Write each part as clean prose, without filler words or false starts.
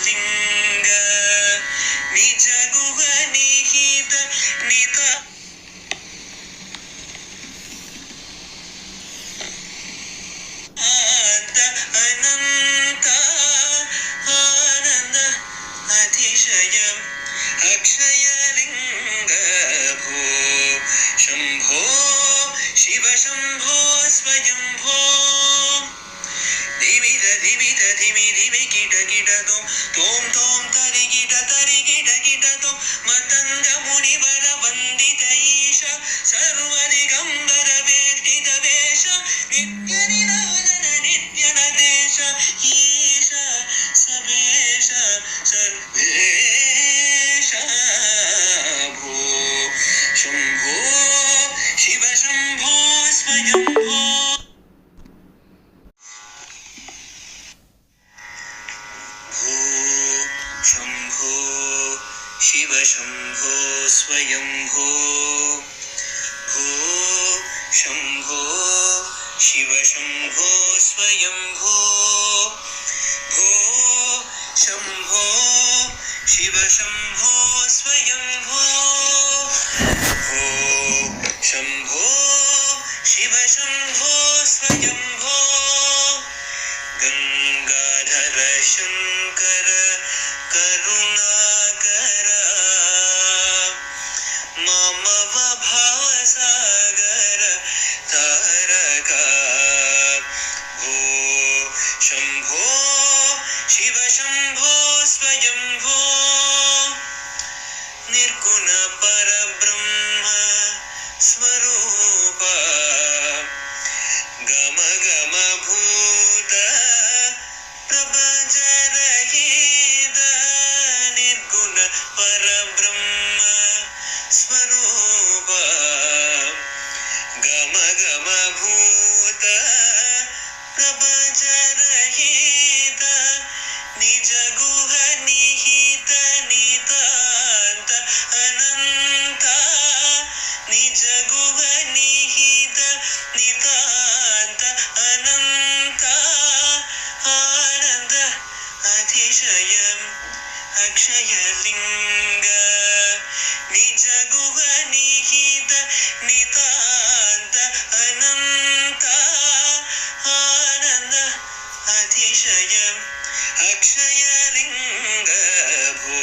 लिंग निज गुह निहित निता अनंत आनंद अतिशयम् अक्षय लिंग भो शंभो शिव शंभो स्वयंभो धिमित धिमित धिमि धिमि किट किट तोम तोम तरि किट तो मतंग मुनिवर वंदित ईश सर्वदिगंबर वेष्टित वेश नित्य निराजन नित्य नदेश ईश सबेश सर्वेश भो शंभो शिव शंभो स्वयंभो शंभो शिव शंभो स्वयंभो भो शंभो शिव शंभो स्वयंभो भो शंभो शिव शंभो स्वयंभो भो शंभो शिव शंभो स्वयंभो गंगाधर शंकर करुणाकर ममव भावसागर तारका भो शंभो शिव शंभो स्वयंभो निर्गुण परब्रह्म स्वरूप गम गम भूत प्रपंच रहित निर्गुण परब्रह्म स्वरूप गम गम भूत प्रपंच रहित निज गुह निहित नितांत अनंत निज गुह निहित नितांत अनंत आनंद अतिशयम् अक्षय लिंग निज गुह निहित नितांत अनंत आनंद अतिशयम् अक्षय लिंग भो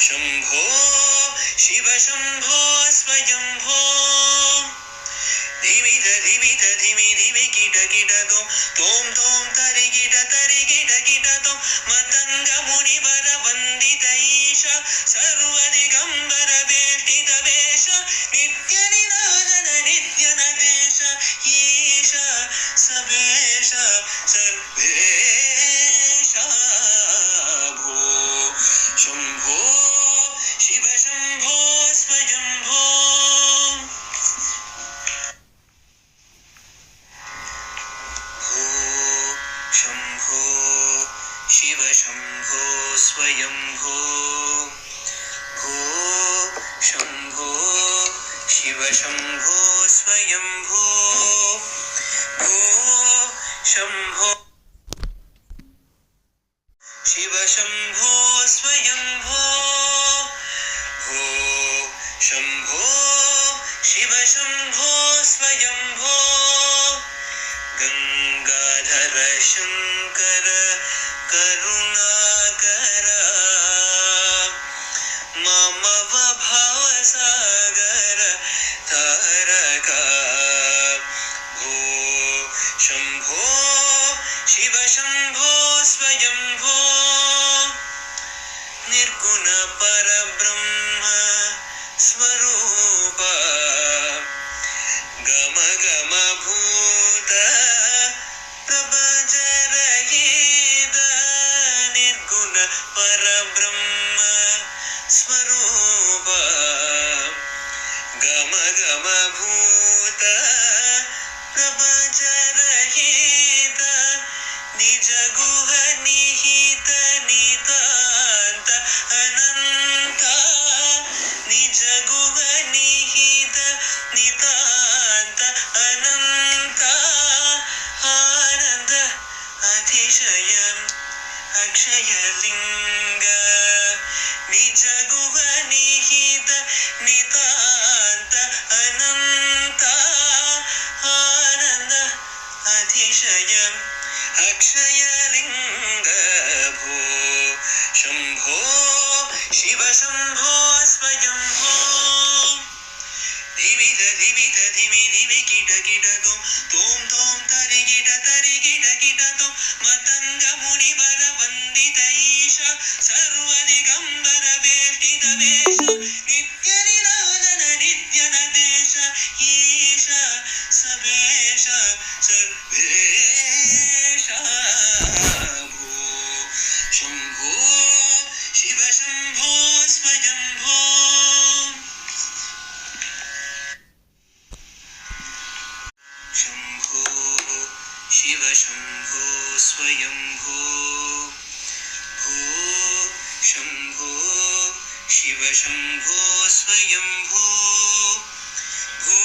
शंभो शिव शंभो स्वयंभो धिमित धिमित धिमि धिमि किट तोम तोम तरि किट तो मतंग मुनिवर वंदित ईश सर्वदिगंबर वेष्टित वेश नित्य निराजन नित्य नदेश ईश सबेश सर्वेश भो शंभो शिव शंभो स्वयंभो शंभो शिव शंभो स्वयंभो भो शंभो शिव शंभो स्वयंभो भो शंभो शिव शंभो स्वयंभो भो शंभो शिव शंभो स्वयंभो गंगाधर शंकर करुणाकर ममव भावसागर तारका भो शंभो शिव शंभो स्वयंभो निर्गुण परब्रह्म स्वरूप गम गम भूत प्रपंच रहित निर्गुण परब्रह्म स्वरूप गम गम भूत प्रपंच रहित निज गुह निहित नितांत अनंत निज गुह निहित नितांत अनंत आनंद अतिशयम् अक्षयलिङ्ग निज गुह निहित नितान्त अनन्त आनन्द अतिशय अक्षयलिङ्ग भो शम्भो शिव शम्भो स्वयम्भो धिमित धिमित धिमि धिमि किट किट तोम तोम तरि किट तोम मतंग मुनि वर वंदित ईश सर्वदिगंबर वेष्टित वेश नित्य निरंजन नित्य नदेश ईश सबेश सर्वेश भो शंभो शिव शंभो स्वयंभो शंभो शिव शंभो स्वयंभो भो शंभो शिव शंभो स्वयंभो भो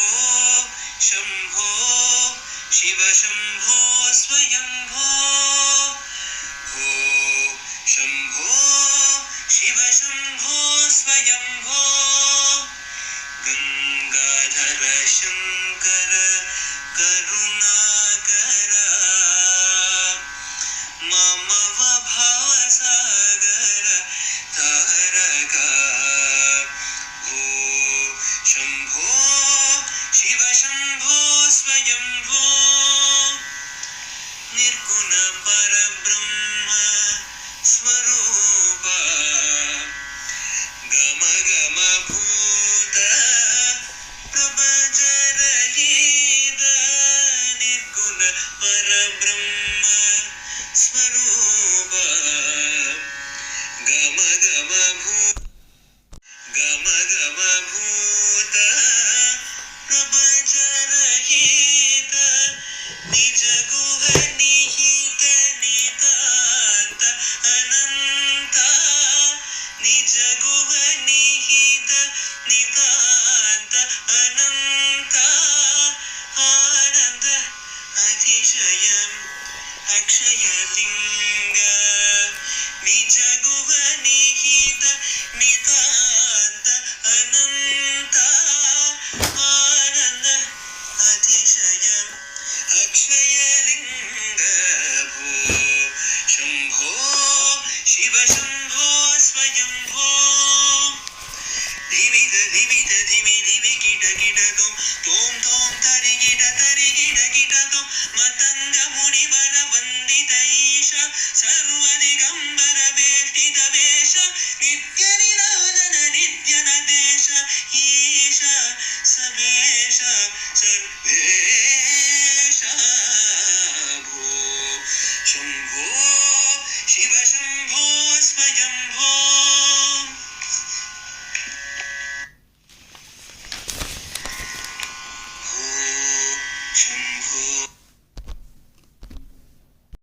शंभो शिव शंभो स्वयंभो भो शंभो शिव शंभो स्वयंभो गंगाधर शंकर करुणाकर मम भवसागर तारक भो शंभो शिव शंभो स्वयंभो निर्गुण पर